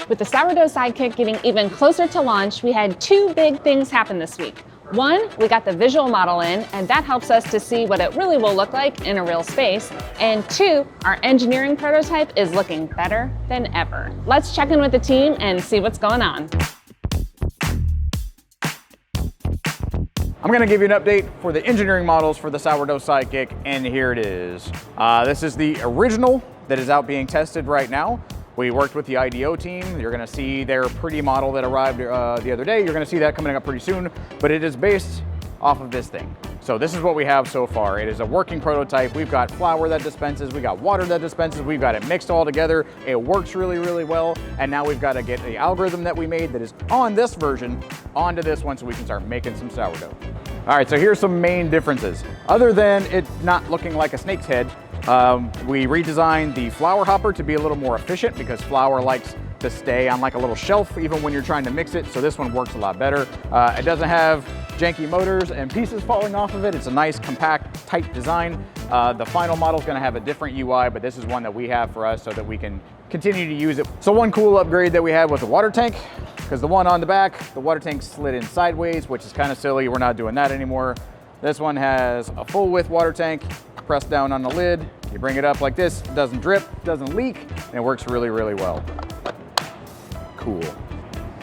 With the Sourdough Sidekick getting even closer to launch, we had two big things happen this week. One, we got the visual model in, and that helps us to see what it really will look like in a real space. And two, our engineering prototype is looking better than ever. Let's check in with the team and see what's going on. I'm going to give you an update for the engineering models for the Sourdough Sidekick, and here it is. This is the original that is out being tested right now. We worked with the IDEO team. You're gonna see their pretty model that arrived the other day. You're gonna see that coming up pretty soon, but it is based off of this thing. So this is what we have so far. It is a working prototype. We've got flour that dispenses, we got water that dispenses, we've got it mixed all together. It works really, really well. And now we've got to get the algorithm that we made that is on this version onto this one so we can start making some sourdough. All right, so here's some main differences. Other than it not looking like a snake's head, we redesigned the flour hopper to be a little more efficient because flour likes to stay on like a little shelf even when you're trying to mix it, so this one works a lot better. It doesn't have janky motors and pieces falling off of it. It's a nice, compact, tight design. The final model is going to have a different UI, but this is one that we have for us so that we can continue to use it. So one cool upgrade that we had was the water tank, because the one on the back, the water tank slid in sideways, which is kind of silly. We're not doing that anymore. This one has a full width water tank. Press down on the lid, you bring it up like this, it doesn't drip, doesn't leak, and it works really, really well. Cool.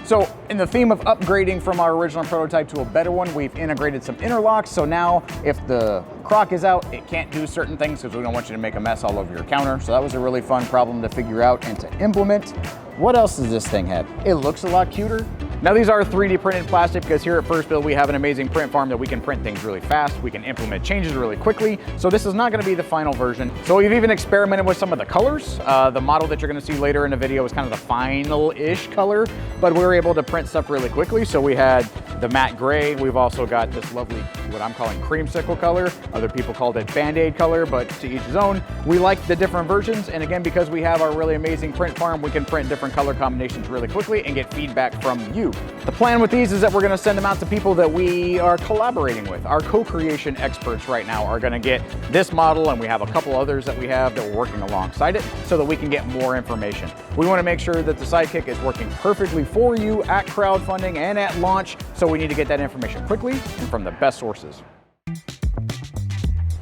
So in the theme of upgrading from our original prototype to a better one, we've integrated some interlocks. So now if the crock is out, it can't do certain things because we don't want you to make a mess all over your counter. So that was a really fun problem to figure out and to implement. What else does this thing have? It looks a lot cuter. Now these are 3D printed plastic because here at FirstBuild we have an amazing print farm that we can print things really fast. We can implement changes really quickly. So this is not going to be the final version. So we've even experimented with some of the colors. The model that you're going to see later in the video is kind of the final-ish color, but we were able to print stuff really quickly. So we had the matte gray. We've also got this lovely, what I'm calling creamsicle color. Other people called it Band-Aid color, but to each his own. We like the different versions. And again, because we have our really amazing print farm, we can print different color combinations really quickly and get feedback from you. The plan with these is that we're going to send them out to people that we are collaborating with. Our co-creation experts right now are going to get this model, and we have a couple others that we have that we're working alongside it so that we can get more information. We want to make sure that the Sidekick is working perfectly for you at crowdfunding and at launch, so we need to get that information quickly and from the best sources.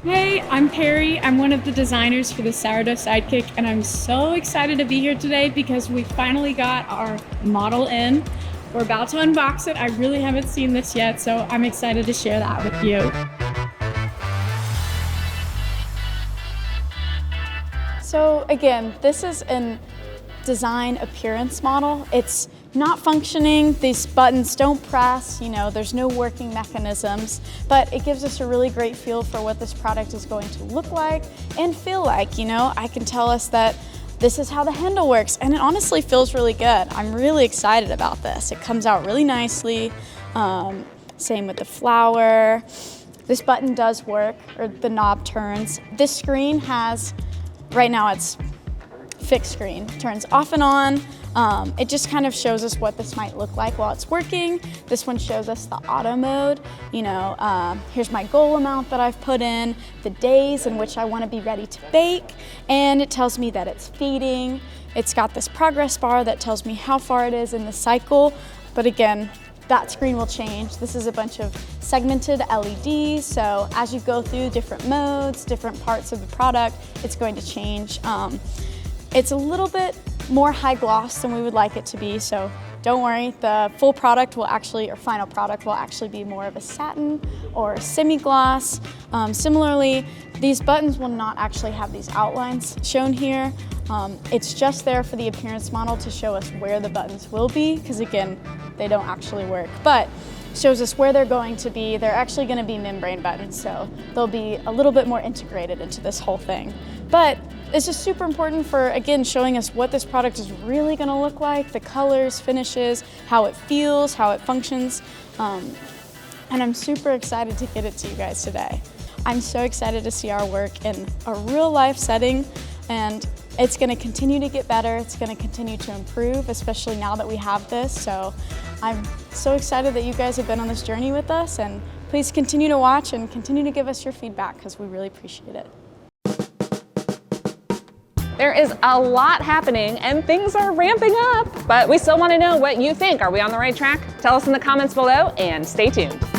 Hey, I'm Perry. I'm one of the designers for the Sourdough Sidekick, and I'm so excited to be here today because we finally got our model in. We're about to unbox it. I really haven't seen this yet, so I'm excited to share that with you. So again, this is a design appearance model. It's not functioning, these buttons don't press, there's no working mechanisms, but it gives us a really great feel for what this product is going to look like and feel like. I can tell us that this is how the handle works, and it honestly feels really good. I'm really excited about this. It comes out really nicely. Same with the flour. This button does work, or the knob turns. This screen has, right now it's fixed screen, turns off and on. It just kind of shows us what this might look like while it's working. This one shows us the auto mode. Here's my goal amount that I've put in, the days in which I want to be ready to bake, and it tells me that it's feeding. It's got this progress bar that tells me how far it is in the cycle, but again, that screen will change. This is a bunch of segmented LEDs, so as you go through different modes, different parts of the product, it's going to change. It's a little bit more high gloss than we would like it to be, so don't worry, the full product will actually, or final product will actually be more of a satin or semi-gloss. Similarly, these buttons will not actually have these outlines shown here. It's just there for the appearance model to show us where the buttons will be, because again, they don't actually work, but shows us where they're going to be. They're actually going to be membrane buttons, so they'll be a little bit more integrated into this whole thing. But it's just super important for, again, showing us what this product is really going to look like, the colors, finishes, how it feels, how it functions, and I'm super excited to get it to you guys today. I'm so excited to see our work in a real life setting, and it's going to continue to get better. It's going to continue to improve, especially now that we have this. So I'm so excited that you guys have been on this journey with us, and please continue to watch and continue to give us your feedback because we really appreciate it. There is a lot happening and things are ramping up, but we still want to know what you think. Are we on the right track? Tell us in the comments below and stay tuned.